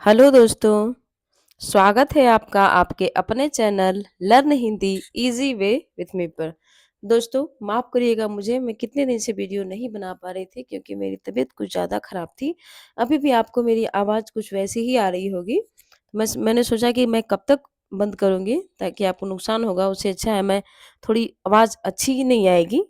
Hello दोस्तों, स्वागत है आपका आपके अपने channel learn Hindi easy way with me पर। दोस्तों माफ़ करिएगा मुझे, मैं कितने दिन से वीडियो नहीं बना पा रही थी क्योंकि मेरी तबीयत कुछ ज़्यादा ख़राब थी। अभी भी आपको मेरी आवाज़ कुछ वैसी ही आ रही होगी। मैंने सोचा कि मैं कब तक बंद करूँगी ताकि आपको नुकसान होगा, उससे अच्छा है मैं थोड़ी आवाज़ अच्छी ही नहीं आएगी।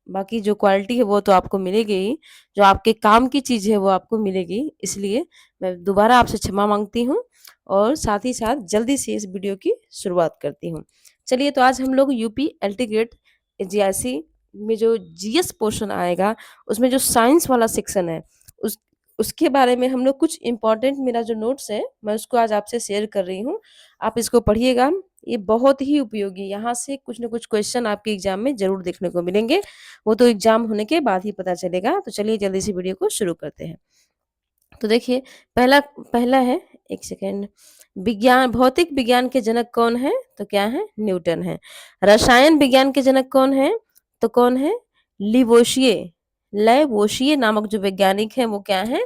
बाकी जो क्वालिटी है वो तो आपको मिलेगी ही, जो आपके काम की चीज़ है वो आपको मिलेगी। इसलिए मैं दोबारा आपसे क्षमा माँगती हूँ और साथ ही साथ जल्दी से इस वीडियो की शुरुआत करती हूँ। चलिए तो आज हम लोग यूपी एलटी ग्रेड जेआईसी में जो जीएस पोर्शन आएगा, उसमें जो साइंस वाला सेक्शन है, उस उसके बारे में हम लोग कुछ इम्पोर्टेंट मेरा जो नोट्स है, मैं उसको आज आपसे शेयर कर रही हूँ। आप इसको पढ़िएगा, ये बहुत ही उपयोगी, यहाँ से कुछ न कुछ क्वेश्चन आपके एग्ज़ाम में ज़रूर देखने को मिलेंगे। वो तो एग्ज़ाम होने के बाद ही पता चलेगा। तो चलिए जल्दी से वीडियो को शुरू करते हैं। तो देखिए पहला पहला है, एक सेकेंड। विज्ञान भौतिक विज्ञान के जनक कौन है? तो क्या है? न्यूटन है। रसायन विज्ञान के जनक कौन है? तो कौन है? लिवोशिए। लैवोशिए नामक जो वैज्ञानिक हैं वो क्या है?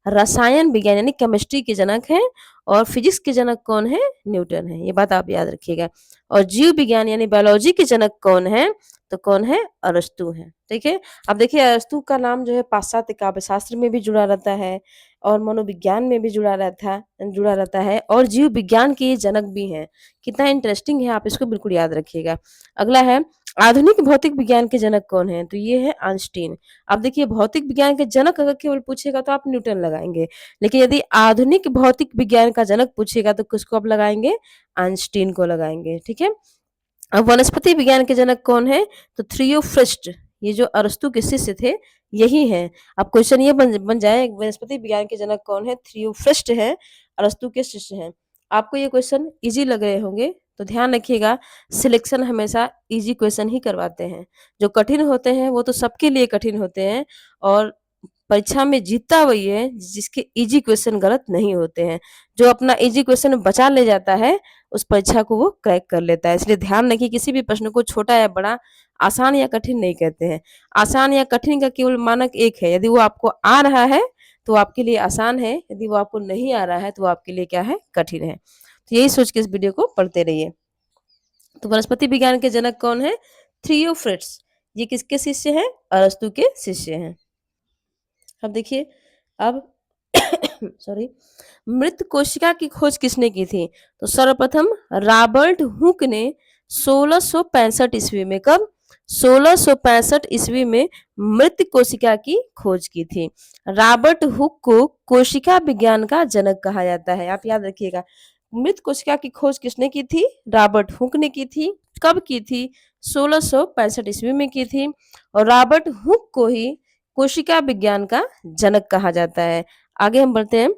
रसायन विज्ञान यानी केमिस्ट्री के जनक हैं। और फिजिक्स के जनक कौन है? न्यूटन है। ये बात आप याद रखिएगा। और जीव विज्ञान यानी बायोलॉजी के जनक कौन है? तो कौन है? अरस्तू है। ठीक है। अब देखिए अरस्तू का नाम जो है पाश्चात्य काव्य शास्त्र में भी जुड़ा रहता है और मनोविज्ञान में भी जुड़ा रहता है और जीव विज्ञान के ये जनक भी हैं। कितना इंटरेस्टिंग है, आप इसको बिल्कुल याद रखिएगा। अगला है, आधुनिक भौतिक विज्ञान के जनक कौन हैं? तो ये है आइंस्टीन। अब देखिए भौतिक विज्ञान के जनक अगर केवल पूछेगा तो आप न्यूटन लगाएंगे, लेकिन यदि आधुनिक भौतिक विज्ञान का जनक पूछेगा तो किसको आप लगाएंगे? आइंस्टीन को लगाएंगे। ठीक है। अब वनस्पति विज्ञान के जनक कौन है? तो थ्रियोफ्रिस्ट। ये जो अरस्तू के शिष्य थे यही हैं। अब क्वेश्चन ये बन जाए वनस्पति विज्ञान के जनक कौन है? थ्रियोफ्रिस्ट है, अरस्तू के शिष्य हैं। आपको ये क्वेश्चन इजी लग रहे होंगे तो ध्यान रखिएगा, सिलेक्शन हमेशा इजी क्वेश्चन ही करवाते हैं। जो कठिन होते हैं वो तो सबके लिए कठिन होते हैं और परीक्षा में जीतता वही है जिसके इजी क्वेश्चन गलत नहीं होते हैं। जो अपना इजी क्वेश्चन बचा ले जाता है उस परीक्षा को वो क्रैक कर लेता है। इसलिए ध्यान रखिए, किसी भी प्रश्न को छोटा या बड़ा, आसान या कठिन नहीं कहते हैं। आसान या कठिन का केवल मानक एक है, यदि वो आपको आ रहा है तो आपके लिए आसान है, यदि वो आपको नहीं आ रहा है तो आपके लिए क्या है? कठिन है। तो यही सोच के इस वीडियो को पढ़ते रहिए। तो वनस्पति विज्ञान के जनक कौन है? थ्रियोफ्रिट्स। ये किसके शिष्य हैं? अरस्तु के शिष्य हैं। अब देखिए, अब सॉरी, मृत कोशिका की खोज किसने की थी? तो सर्वप्रथम रॉबर्ट हुक ने 1665 ईस्वी में, कब? 1665 ईस्वी में मृत कोशिका की खोज की थी। रॉबर्ट हुक को कोशिका विज्ञान का जनक कहा जाता है, आप याद रखिएगा। मृत कोशिका की खोज किसने की थी? रॉबर्ट हुक ने की थी। कब की थी? 1665 ईस्वी में की थी। और रॉबर्ट हुक को ही कोशिका विज्ञान का जनक कहा जाता है। आगे हम बढ़ते हैं।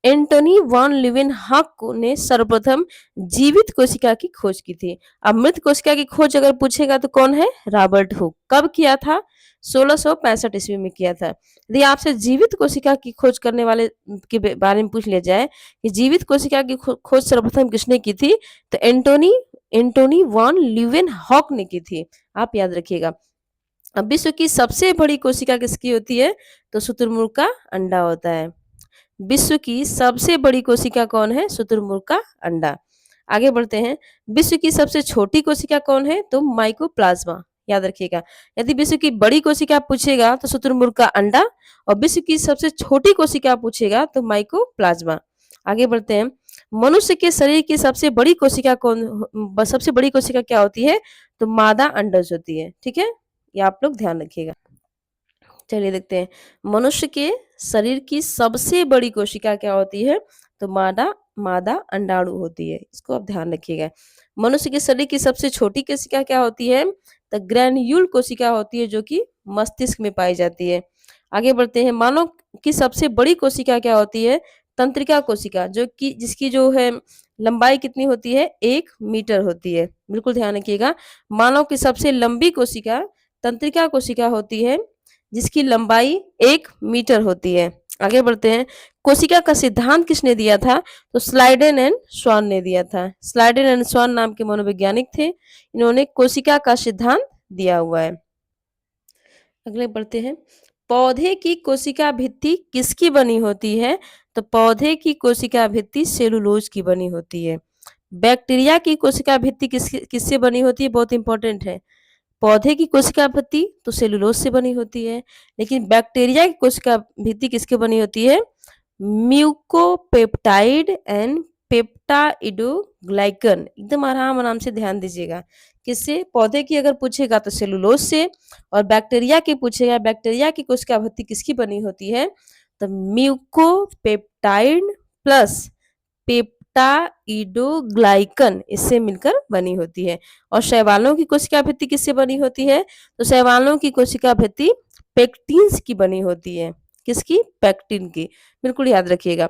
एंटोनी वॉन लीवेनहॉक ने सर्वप्रथम जीवित कोशिका की खोज की थी। अब मृत कोशिका की खोज अगर पूछेगा तो कौन है? Robert Hooke. कब किया था? 1665 ईस्वी में किया था। यदि आपसे जीवित कोशिका की खोज करने वाले के बारे में पूछ लिया जाए कि जीवित कोशिका की खोज सर्वप्रथम किसने की थी, तो एंटोनी एंटोनी वॉन लीवेनहॉक ने की थी। आप याद रखिएगा। अब विश्व की सबसे बड़ी कोशिका किसकी होती है? तो शुतुरमुर्ग का अंडा होता है। विश्व की सबसे बड़ी कोशिका कौन है? शुतुरमुर्ग का अंडा। आगे बढ़ते हैं। विश्व की सबसे छोटी कोशिका कौन है? तो माइकोप्लाज्मा। याद रखिएगा, यदि विश्व की बड़ी कोशिका पूछेगा तो शुतुरमुर्ग का अंडा, और विश्व की सबसे छोटी कोशिका पूछेगा तो माइकोप्लाज्मा। आगे बढ़ते हैं। मनुष्य के शरीर की सबसे बड़ी कोशिका सबसे बड़ी कोशिका क्या होती है? तो मादा अंडज होती है। ठीक है, ये आप लोग ध्यान रखिएगा। चलिए देखते हैं, मनुष्य के शरीर की सबसे बड़ी कोशिका क्या होती है? तो मादा मादा अंडाणु होती है। इसको आप ध्यान रखिएगा। मनुष्य के शरीर की सबसे छोटी कोशिका क्या होती है? तो ग्रैन्यूल कोशिका होती है, जो कि मस्तिष्क में पाई जाती है। आगे बढ़ते हैं। मानव की सबसे बड़ी कोशिका क्या होती है? तंत्रिका कोशिका, जो कि जिसकी जो है लंबाई कितनी होती है? 1 मीटर होती है। बिल्कुल ध्यान रखिएगा। मानव की सबसे लंबी कोशिका तंत्रिका कोशिका होती है, जिसकी लंबाई 1 मीटर होती है। आगे बढ़ते हैं। कोशिका का सिद्धांत किसने दिया था? तो स्लाइडेन एंड स्वान ने दिया था। स्लाइडेन एंड स्वान नाम के मनोवैज्ञानिक थे, इन्होंने कोशिका का सिद्धांत दिया हुआ है। अगले बढ़ते हैं। पौधे की कोशिका भित्ति किसकी बनी होती है? तो पौधे की कोशिका भित्ति सेलुलोज की बनी होती है। बैक्टीरिया की कोशिका भित्ति किससे बनी होती है, बहुत इंपॉर्टेंट है। पौधे की कोशिका भित्ति तो सेलुलोज से बनी होती है, लेकिन बैक्टीरिया की कोशिका भित्ति किसके बनी होती है, म्यूकोपेप्टाइड एंड पेप्टाइडोग्लाइकन। एकदम आराम आराम से ध्यान दीजिएगा। किससे, पौधे की अगर पूछेगा तो सेलुलोज से, और बैक्टीरिया की पूछेगा, बैक्टीरिया की कोशिका भित्ति किसकी बनी होती है, तो म्यूकोपेप्टाइड प्लस पेप्टाइडोग्लाइकन इससे मिलकर बनी होती है। और शैवालों की कोशिका भित्ति किससे बनी होती है, तो शैवालों की कोशिका भित्ति पेक्टिन्स की बनी होती है। किसकी, पेक्टिन की। बिल्कुल याद रखिएगा।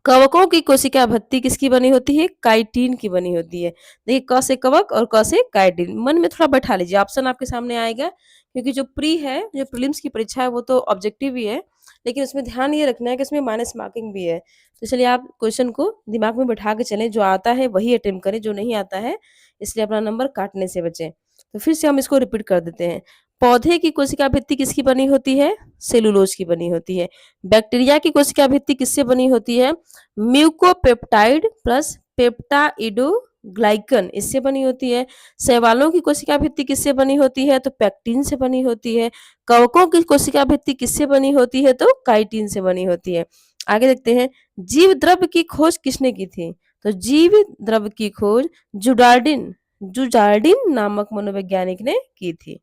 कवकों की कोशिका भित्ति किसकी बनी होती है, काइटिन की बनी होती है। देखिए, क से कवक और क से काइटिन मन में थोड़ा बैठा लीजिए, ऑप्शन आपके सामने आएगा, क्योंकि जो प्री है, जो प्रीलिम्स की परीक्षा है, वो तो ऑब्जेक्टिव ही है, लेकिन उसमें ध्यान ये रखना है कि इसमें माइनस मार्किंग भी है। तो चलिए, आप क्वेश्चन को दिमाग में बैठा के चलें, जो आता है वही अटेम्प्ट करें, जो नहीं आता है इसलिए अपना नंबर काटने से बचें। तो फिर से हम इसको रिपीट कर देते हैं। पौधे की कोशिका भित्ति किसकी बनी होती है, सेलुलोज की बनी होती है। बैक्टीरिया की कोशिका भित्ति किससे बनी होती है, म्यूकोपेप्टाइड प्लस पेप्टाइडोग्लाइकन इससे बनी होती है। शैवालों की कोशिका भित्ति किससे बनी होती है, तो पेक्टिन से बनी होती है। कवकों की कोशिका भित्ति किससे बनी होती है, तो काइटिन से बनी होती है। आगे देखते हैं, जीव द्रव्य की खोज किसने की थी, तो जीव द्रव्य की खोज जुडार्डिन जुजार्डिन नामक मनोवैज्ञानिक ने की थी।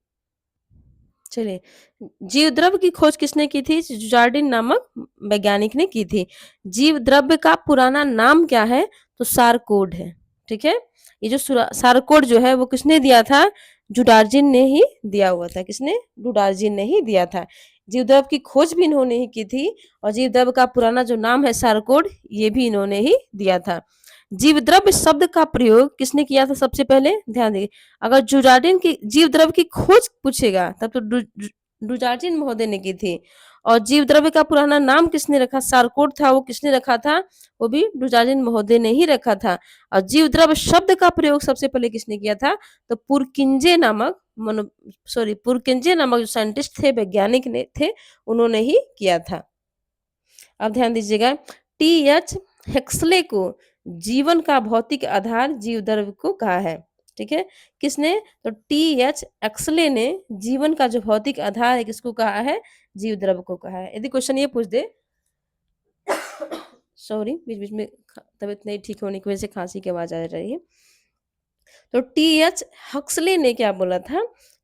चलिए, जीव द्रव्य की खोज किसने की थी, जुजार्डिन नामक वैज्ञानिक ने की थी। जीव द्रव्य का पुराना नाम क्या है, तो सारकोड है। ठीक है, ये जो सारकोड जो है वो किसने दिया था, जुडार्जिन ने ही दिया हुआ था। किसने, जुडार्जिन ने ही दिया था। जीव द्रव्य की खोज भी इन्होंने ही की थी, और जीव द्रव्य का पुराना जो नाम है सारकोड, ये भी इन्होंने ही दिया था। जीव द्रव्य शब्द का प्रयोग किसने किया था, सबसे पहले ध्यान दीजिए। अगर जुडार्डिन की जीव द्रव्य की खोज पूछेगा तब तो डुजार्जिन महोदय ने की थी। और जीव द्रव्य का पुराना नाम किसने रखा, सारकोड था, वो किसने रखा था, वो भी डुजार्जिन महोदय ने ही रखा था। और जीव द्रव्य शब्द का प्रयोग सबसे पहले किसने किया था, तो पुरकिंजे नामक जो साइंटिस्ट थे, वैज्ञानिक ने थे, उन्होंने ही किया था। अब ध्यान दीजिएगा, टी.एच. हेक्सले को जीवन का भौतिक आधार जीव द्रव्य को कहा है। ठीक है, किसने, तो टी.एच. एक्सले ने जीवन का जो भौतिक आधार है किसको कहा है, जीव द्रव्य को कहा है। यदि क्वेश्चन ये पूछ दे सॉरी, बीच बीच में तबीयत नहीं ठीक होने की वजह से खांसी की आवाज आ रही है। तो टी.एच. हक्सले ने क्या बोला था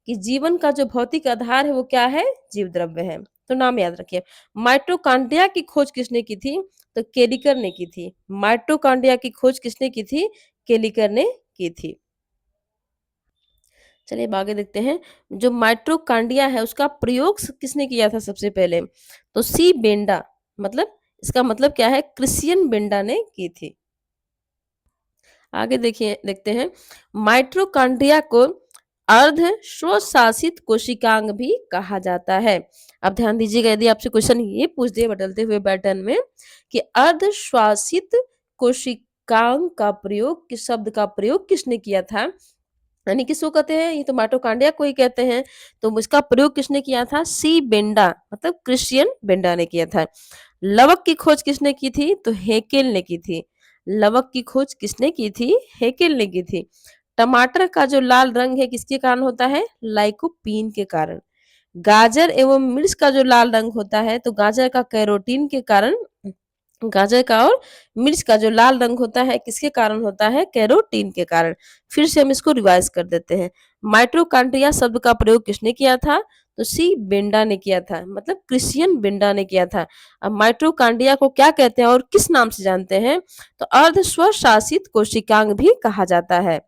कि जीवन का जो भौतिक आधार है वो क्या है, जीव द्रव्य है। तो नाम याद रखिए। माइटोकॉन्ड्रिया की खोज किसने की थी, तो केलिकर ने की थी। माइटोकॉन्ड्रिया की खोज किसने की थी, केलिकर ने की थी। चलिए, अब आगे देखते हैं। जो माइटोकॉन्ड्रिया है उसका प्रयोग किसने किया था सबसे पहले, तो सी बेंडा, मतलब इसका मतलब क्या है, क्रिश्चियन बेंडा ने की थी। आगे देखिए, देखते हैं। माइटोकॉन्ड्रिया को अर्ध स्वशासित कोशिकांग भी कहा जाता है। अब ध्यान दीजिएगा, यदि आपसे क्वेश्चन ये पूछ दे बदलते हुए पैटर्न में कि अर्ध श्वासित कोशिकांग का प्रयोग, किस शब्द का प्रयोग किसने किया था, यानी किसको कहते हैं, ये तो माइटोकॉन्ड्रिया को ही कहते हैं, तो इसका प्रयोग किसने किया था, सी बेंडा, मतलब क्रिश्चियन बेंडा ने किया था। लवक की खोज किसने की थी, तो हेकेल ने की थी। लवक की खोज किसने की थी, हेकेल ने की थी। टमाटर का जो लाल रंग है किसके कारण होता है, लाइकोपीन के कारण। गाजर एवं मिर्च का जो लाल रंग होता है, तो गाजर का कैरोटीन के कारण, गाजर का और मिर्च का जो लाल रंग होता है किसके कारण होता है, कैरोटीन के कारण। फिर से हम इसको रिवाइज कर देते हैं। माइटोकॉन्ड्रिया शब्द का प्रयोग किसने किया था, तो सी बेंडा ने किया था, मतलब क्रिश्चियन बेंडा ने किया था। अब माइटोकॉन्ड्रिया को क्या कहते हैं और किस नाम से जानते हैं, तो अर्ध स्वशासित कोशिकांग भी कहा जाता है।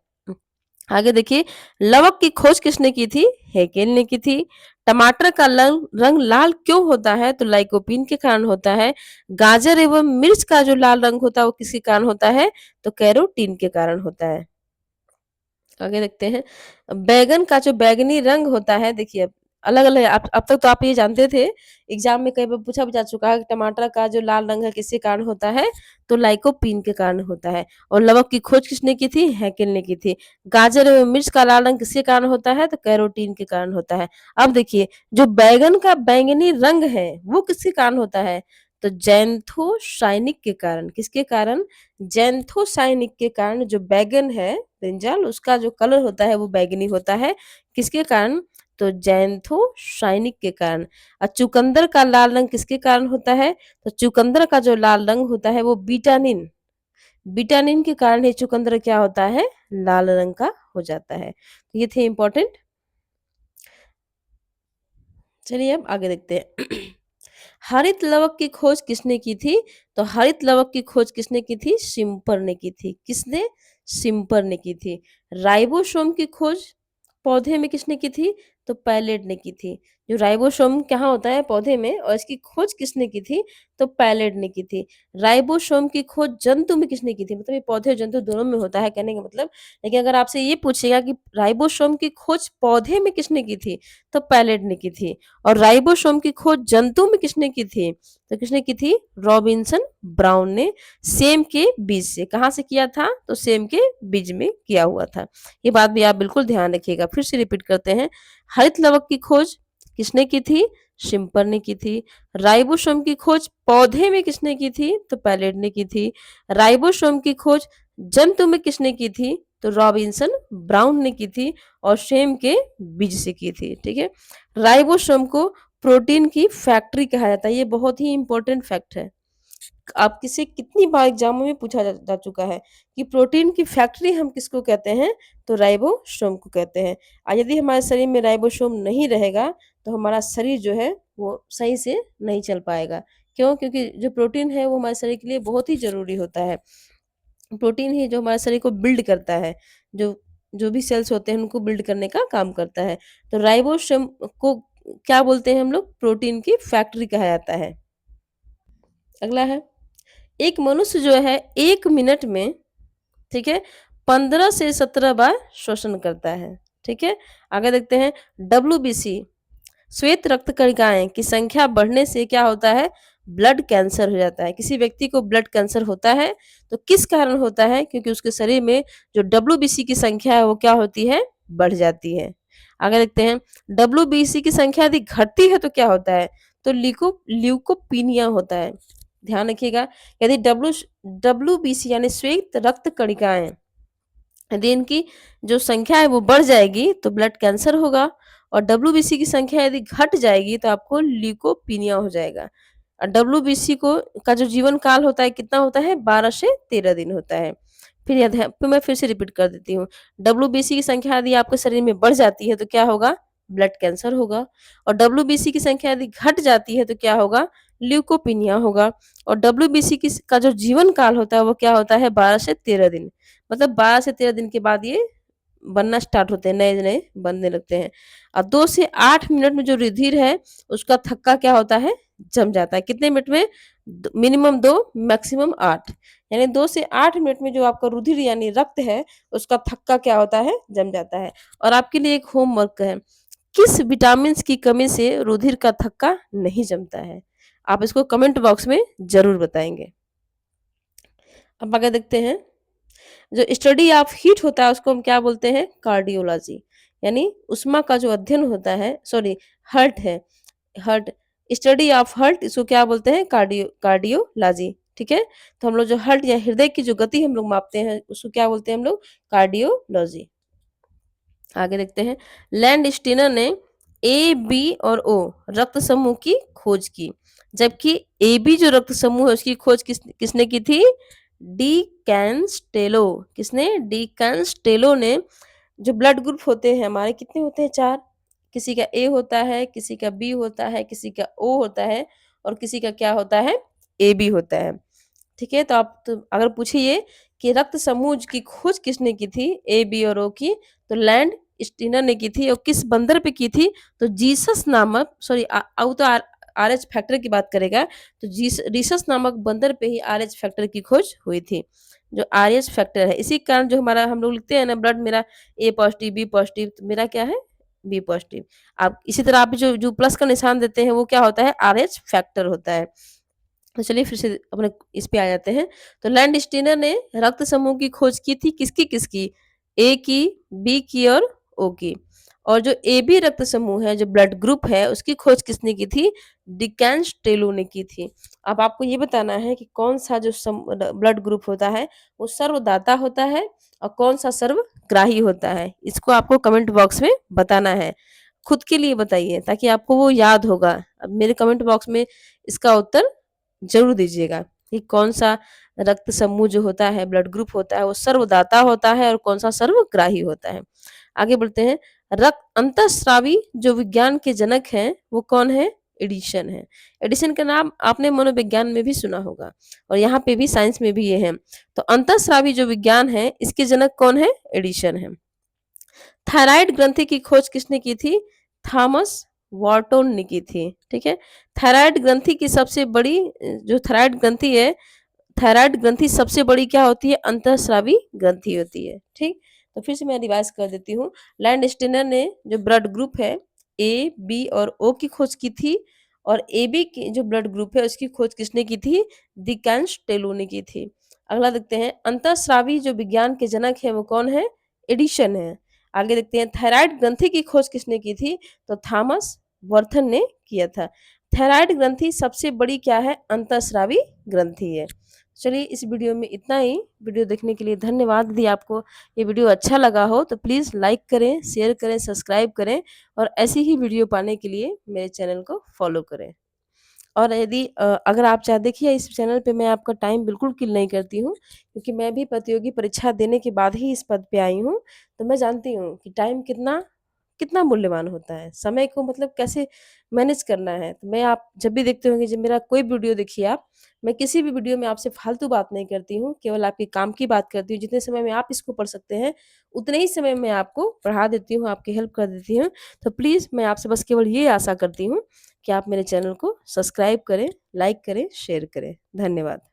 आगे देखिए, लवक की खोज किसने की थी, हेकेल ने की थी। टमाटर का रंग लाल क्यों होता है, तो लाइकोपीन के कारण होता है। गाजर एवं मिर्च का जो लाल रंग होता है वो किसके कारण होता है, तो कैरोटीन के कारण होता है। आगे देखते हैं। बैगन का जो बैगनी रंग होता है, देखिए अलग अलग, अब तक तो आप ये जानते थे, एग्जाम में कई बार पूछा भी जा चुका है कि टमाटर का जो लाल रंग है किसके कारण होता है, तो लाइकोपीन के कारण होता है। और लवक की खोज किसने की थी, हैकेल ने की थी। गाजर एवं मिर्च का लाल रंग किसके कारण होता है, तो कैरोटीन के कारण होता है। अब देखिए, जो बैगन का बैंगनी रंग है वो किसके कारण होता है, तो जैंथोसाइनिक के कारण, किसके कारण? जैंथोसाइनिक के कारण जो बैंगन है ब्रिंजल, उसका जो कलर होता है वो बैंगनी होता है। किसके कारण? तो जैंथोसाइनिक के कारण। और चुकंदर का लाल रंग किसके कारण होता है? तो चुकंदर का जो लाल रंग होता है वो विटामिन, विटामिन के कारण ही चुकंदर क्या होता है? लाल रंग का हो जाता है। तो ये थे इम्पोर्टेंट। चलिए अब आगे देखते हैं। हरित लवक की खोज किसने की थी? तो हरित लवक की खोज किसने की थी? शिम्पर ने की थी। किसने? शिम्पर ने की थी। राइबोसोम की खोज पौधे में किसने की थी? तो पैलेट ने की थी। जो राइबोसोम कहाँ होता है? पौधे में, और इसकी खोज किसने की थी? तो पैलेट ने की थी। राइबोसोम की खोज जंतु में किसने की थी? मतलब ये पौधे और जंतु दोनों में होता है कहने का मतलब। लेकिन अगर आपसे ये पूछेगा कि राइबोसोम की खोज पौधे में किसने की थी? तो पैलेट ने की थी। और राइबोसोम की खोज जंतु में किसने की थी? तो किसने की थी? रॉबिन्सन ब्राउन ने सेम के बीज से। कहाँ से किया था? तो सेम के बीज में किया हुआ था। ये बात भी आप बिल्कुल ध्यान रखिएगा। फिर से रिपीट करते हैं। हरित लवक की खोज किसने की थी? शिम्पर ने की थी। राइबोसोम की खोज पौधे में किसने की थी? तो पैलेट ने की थी। राइबोसोम की खोज जंतु में किसने की थी? तो रॉबिन्सन ब्राउन ने की थी। और सेम के बीज से की थी। ठीक है। राइबोसोम को प्रोटीन की फैक्ट्री कहा जाता है। ये बहुत ही इंपॉर्टेंट फैक्ट है। आप किसे कितनी बार एग्जामों में पूछा जा चुका है कि प्रोटीन की फैक्ट्री हम किसको कहते हैं? तो राइबोसोम को कहते हैं। और यदि हमारे शरीर में राइबोसोम नहीं रहेगा तो हमारा शरीर जो है वो सही से नहीं चल पाएगा। क्यों? क्योंकि जो प्रोटीन है वो हमारे शरीर के लिए बहुत ही जरूरी होता है। प्रोटीन ही जो हमारे शरीर को बिल्ड करता है, जो जो भी सेल्स होते हैं उनको बिल्ड करने का काम करता है। तो राइबोसोम को क्या बोलते हैं हम लोग? प्रोटीन की फैक्ट्री कहा जाता है। अगला है, एक मनुष्य जो है 1 मिनट में, ठीक है, 15 से 17 बार श्वसन करता है। ठीक है। आगे देखते हैं। डब्ल्यूबीसी श्वेत रक्त कणिकाएं की संख्या बढ़ने से क्या होता है? ब्लड कैंसर हो जाता है। किसी व्यक्ति को ब्लड कैंसर होता है तो किस कारण होता है? क्योंकि उसके शरीर में जो डब्ल्यूबीसी की संख्या है वो क्या होती है? बढ़ जाती है। आगे देखते हैं। डब्ल्यूबीसी की संख्या यदि घटती है तो क्या होता है? तो ल्यूकोपीनिया होता है। ध्यान रखिएगा। यदि डब्ल्यूबीसी यानी श्वेत रक्त कणिकाएं, यदि इनकी जो संख्या है वो बढ़ जाएगी तो ब्लड कैंसर होगा। और डब्ल्यूबीसी की संख्या यदि घट जाएगी तो आपको ल्यूकोपीनिया हो जाएगा। और डब्ल्यूबीसी को का जो जीवन काल होता है कितना होता है? 12 से 13 दिन होता है। फिर मैं फिर से रिपीट कर देती हूँ। डब्ल्यूबीसी की संख्या यदि आपके शरीर में बढ़ जाती है तो क्या होगा? ब्लड कैंसर होगा। और डब्ल्यूबीसी की संख्या यदि घट जाती है तो क्या होगा? ल्यूकोपीनिया होगा। और डब्ल्यूबीसी का जो जीवन काल होता है वो क्या होता है? 12 से 13 दिन। मतलब 12 से 13 दिन के बाद ये बनना स्टार्ट होते हैं, नए-नए बनने लगते हैं। अब 2 से 8 मिनट में जो रुधिर है, उसका थक्का क्या होता है? जम जाता है। कितने मिनट में? द मिनिमम 2 मैक्सिमम 8, यानी 2 से 8 मिनट में जो आपका रुधिर यानी रक्त है, उसका थक्का क्या होता है? जम जाता है। और आपके लिए एक होमवर्क है, किस विटामिन्स की कमी से रुधिर का थक्का नहीं जमता है? आप इसको कमेंट बॉक्स में ज़रूर बताएँगे। अब आगे देखते हैं। जो स्टडी ऑफ हीट होता है उसको हम क्या बोलते हैं? कार्डियोलॉजी। यानी ऊष्मा का जो अध्ययन होता है, सॉरी, हर्ट है, हर्ट, स्टडी ऑफ हर्ट, इसको क्या बोलते हैं? कार्डियोलॉजी। ठीक है। तो हम लोग जो हर्ट या हृदय की जो गति हम लोग मापते हैं उसको क्या बोलते हैं हम लोग? कार्डियोलॉजी। आगे देखते हैं। लैंड स्टीनर ने ए, बी और ओ रक्त समूह की खोज की, जबकि ए बी जो रक्त समूह है उसकी खोज किसने की थी? डी कैंस्टेलो। किसने? डी कैंस्टेलो ने। जो ब्लड ग्रुप होते हैं हमारे कितने होते हैं? 4। किसी का ए होता है, किसी का बी होता है, किसी का ओ होता है, और किसी का क्या होता है? ए बी होता है। ठीक है। तो आप तो अगर पूछिए कि रक्त समूह की खोज किसने की थी? ए, बी और ओ की, तो लैंड स्टीनर ने की थी। और किस बंदर पे की थी? तो जीसस नामक, सॉरी, वो तो आरएच फैक्टर की बात करेगा। तो रीसस नामक बंदर पे ही आरएच फैक्टर की खोज हुई थी। जो आरएच फैक्टर है, इसी कारण जो हमारा हम लोग लिखते हैं ना, ब्लड मेरा ए पॉजिटिव, बी पॉजिटिव, तो मेरा क्या है? Be positive. आप इसी तरह आप जो जो प्लस का निशान देते हैं वो क्या होता है? आरएच फैक्टर होता है। तो चलिए फिर से अपने इस पे आ जाते हैं। तो लैंड स्टीनर ने रक्त समूह की खोज की थी, किसकी किसकी? ए की, बी की और ओ की। और जो एबी रक्त समूह है, जो ब्लड ग्रुप है, उसकी खोज किसने की थी? डिकेंस टेलो ने की थी। अब आपको ये बताना है कि कौन-सा जो ब्लड ग्रुप होता है, वो सर्वदाता होता है और कौन-सा सर्वग्राही होता है। इसको आपको कमेंट बॉक्स में बताना है। खुद के लिए बताइए ताकि आपको वो याद होगा। अब मेरे कमेंट बॉक्स में इसका उत्तर ज़रूर दीजिएगा कि कौन-सा रक्त समूह जो होता है, ब्लड ग्रुप होता है, वो सर्वदाता होता है और कौन-सा सर्वग्राही होता है। आगे बढ़ते हैं। रक्त अंतःस्रावी जो विज्ञान के जनक हैं, वो कौन है? एडिशन है। एडिशन का नाम आपने मनोविज्ञान में भी सुना होगा और यहाँ पे भी साइंस में भी ये है। तो अंतःस्रावी जो विज्ञान है, इसके जनक कौन है? एडिशन है। थायराइड ग्रंथि की खोज किसने की थी? थॉमस वॉर्टन ने की थी। ठीक है। थायराइड ग्रंथि की सबसे बड़ी जो थायराइड ग्रंथि है, थायराइड ग्रंथि सबसे बड़ी क्या होती है? अंतःस्रावी ग्रंथि होती है। ठीक। तो फिर से मैं रिवाइज कर देती हूँ। लैंडस्टेनर ने जो ब्लड ग्रुप है ए, बी और ओ की खोज की थी और ए बी की जो ब्लड ग्रुप है उसकी खोज किसने की थी? डिकेंस टेलो ने की थी। अगला देखते हैं। अंतःस्रावी जो विज्ञान के जनक है वो कौन है? एडिशन है। आगे देखते हैं। थायराइड ग्रंथि की खोज किसने की थी? तो थॉमस वॉर्टन ने किया था। थायराइड ग्रंथि सबसे बड़ी क्या है? अंतःस्रावी ग्रंथि है। चलिए इस वीडियो में इतना ही। वीडियो देखने के लिए धन्यवाद। यदि आपको ये वीडियो अच्छा लगा हो तो प्लीज़ लाइक करें, शेयर करें, सब्सक्राइब करें और ऐसी ही वीडियो पाने के लिए मेरे चैनल को फॉलो करें। और यदि अगर आप चाहे देखिए इस चैनल पे मैं आपका टाइम बिल्कुल किल नहीं करती हूँ क्योंकि मैं भी प्रतियोगी परीक्षा देने के बाद ही इस पद पे आई हूँ। तो मैं जानती हूँ कि टाइम कितना कितना मूल्यवान होता है। समय को मतलब कैसे मैनेज करना है। तो मैं आप जब भी देखते होंगे जब मेरा कोई वीडियो देखिए आप, मैं किसी भी वीडियो में आपसे फालतू बात नहीं करती हूँ, केवल आपके काम की बात करती हूँ। जितने समय में आप इसको पढ़ सकते हैं, उतने ही समय में आपको पढ़ा देती हूँ, आपकी हेल्प कर देती हूँ। तो प्लीज़ मैं आपसे बस केवल ये आशा करती हूँ कि आप मेरे चैनल को सब्सक्राइब करें, लाइक करें, शेयर करें। धन्यवाद।